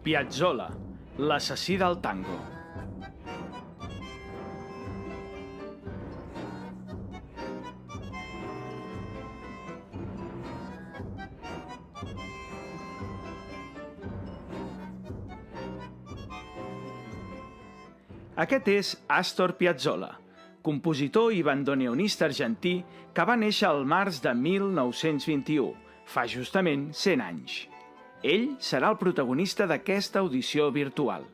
Piazzolla, l'assassí del tango. Aquest és Astor Piazzolla, compositor i bandoneonista argentí que va néixer al març de 1921, fa justament 100 anys. Ell serà el protagonista d'aquesta audició virtual.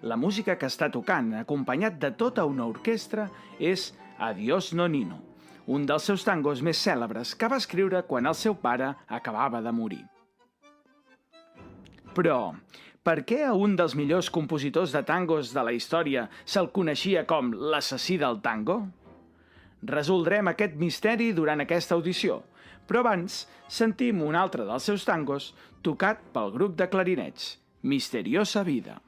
La música que està tocant, acompanyat de tota una orquestra, és Adiós Nonino, un dels seus tangos més cèlebres que va escriure quan el seu pare acabava de morir. Però, per què a un dels millors compositors de tangos de la història se'l coneixia com l'assassí del tango? Resoldrem aquest misteri durant aquesta audició, però abans sentim un altre dels seus tangos tocat pel grup de clarinets, Misteriosa Vida.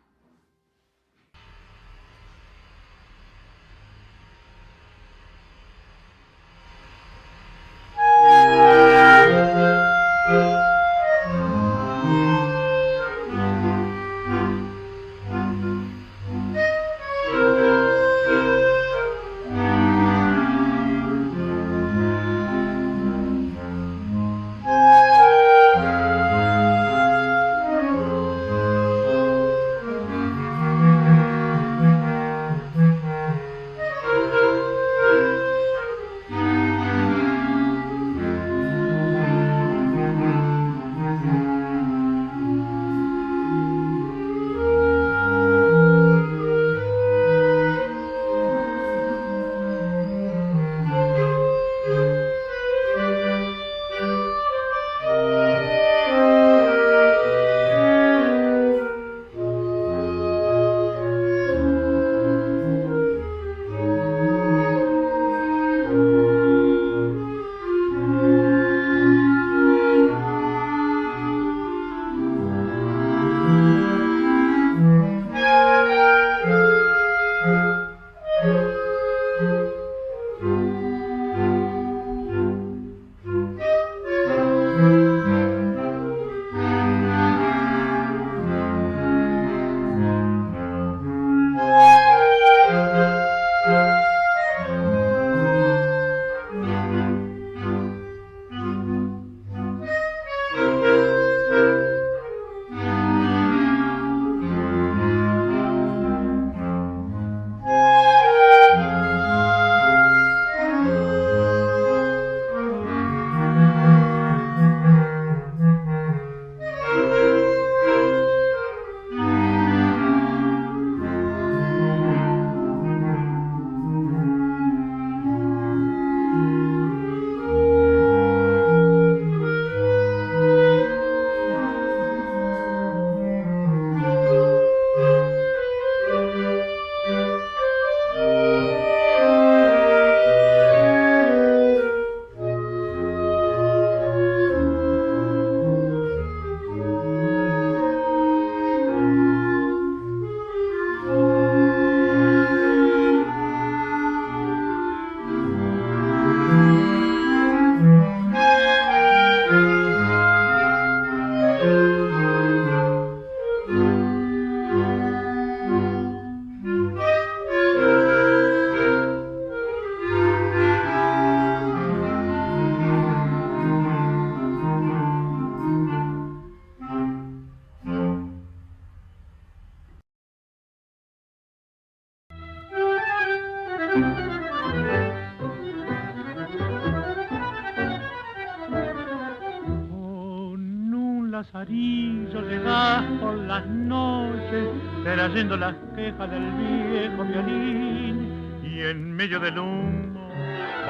Lazarillo llegás por las noches, trayendo las quejas del viejo violín, y en medio del humo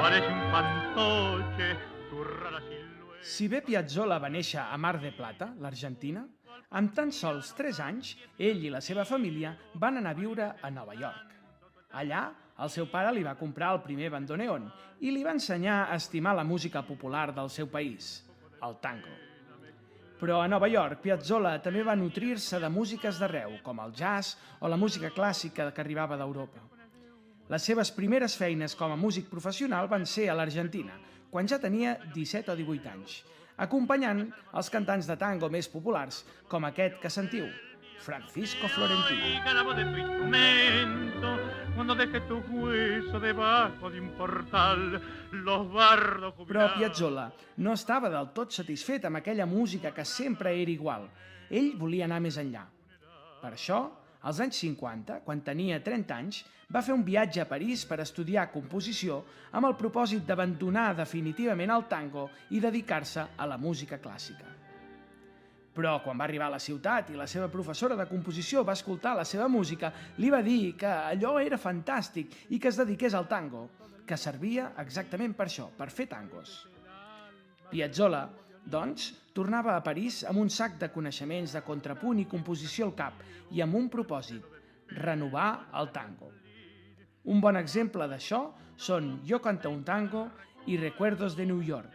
parece un fantoche tu rara silueta. Si bé Piazzolla va néixer a Mar de Plata, l'Argentina, amb tan sols 3 anys, ell i la seva família van anar a viure a Nova York. Allà, el seu pare li va comprar el primer bandoneon i li va ensenyar a estimar la música popular del seu país, el tango. Però a Nova York, Piazzolla també va nutrir-se de músiques d'arreu, com el jazz o la música clàssica que arribava d'Europa. Les seves primeres feines com a músic professional van ser a l'Argentina, quan ja tenia 17 o 18 anys. acompanyant els cantants de tango més populars, com aquest que sentiu, Francisco Florentino. Oiga la voz de tu instrumento, cuando dejes tu hueso debajo de un portal, los bardos Però jubilados. Piazzolla no estava del tot satisfet amb aquella música que sempre era igual. Ell volia anar més enllà. Per això, als anys 50, quan tenia 30 anys, va fer un viatge a París per estudiar composició amb el propòsit d'abandonar definitivament el tango i dedicar-se a la música clàssica. Però quan va arribar a la ciutat i la seva professora de composició va escoltar la seva música, li va dir que allò era fantàstic i que es dediqués al tango, que servia exactament per això, per fer tangos. Piazzolla, doncs, tornava a París amb un sac de coneixements de contrapunt i composició al cap i amb un propòsit, renovar el tango. Un bon exemple d'això són Yo canto un tango i Recuerdos de New York,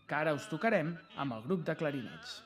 que ara us tocarem amb el grup de clarinets.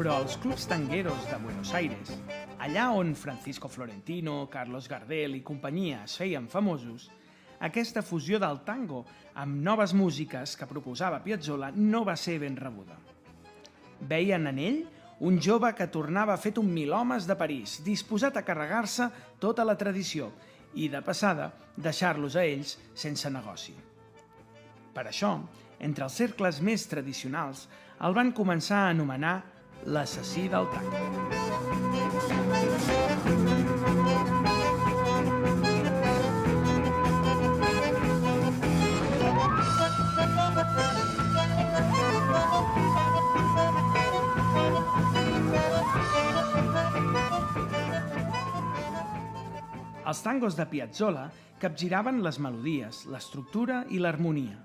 Però els clubs tangueros de Buenos Aires, allà on Francisco Florentino, Carlos Gardel i companyia es feien famosos, aquesta fusió del tango amb noves músiques que proposava Piazzolla no va ser ben rebuda. Veien en ell un jove que tornava fet un milhomes de París, disposat a carregar-se tota la tradició i, de passada, deixar-los a ells sense negoci. Per això, entre els cercles més tradicionals, el van començar a anomenar l'assassí del tango. Els tangos de Piazzolla capgiraven les melodies, l'estructura i l'harmonia.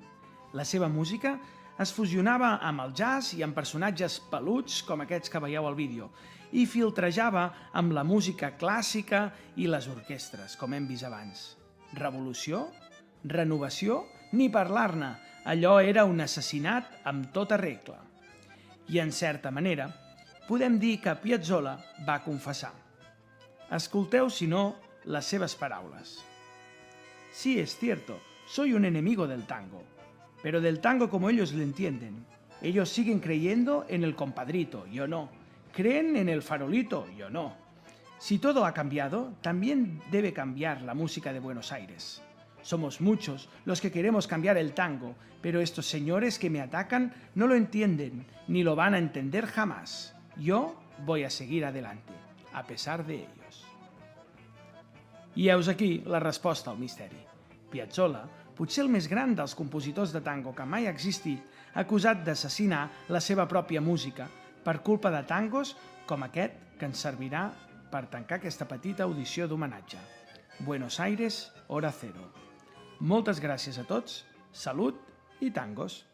La seva música es fusionava amb el jazz i amb personatges peluts com aquests que veieu al vídeo i filtrejava amb la música clàssica i les orquestres, com hem vist abans. Revolució? Renovació? Ni parlar-ne. Allò era un assassinat amb tota regla. I, en certa manera, podem dir que Piazzolla va confessar. Escolteu, si no, las seves paraules. Sí, es cierto, soy un enemigo del tango, pero del tango como ellos lo entienden. Ellos siguen creyendo en el compadrito, yo no. Creen en el farolito, yo no. Si todo ha cambiado, también debe cambiar la música de Buenos Aires. Somos muchos los que queremos cambiar el tango, pero estos señores que me atacan no lo entienden, ni lo van a entender jamás. Yo voy a seguir adelante, a pesar de ellos. I heus aquí la resposta al misteri. Piazzolla, potser el més gran dels compositors de tango que mai ha existit, acusat d'assassinar la seva pròpia música per culpa de tangos com aquest que ens servirà per tancar aquesta petita audició d'homenatge. Buenos Aires, hora cero. Moltes gràcies a tots, salut i tangos!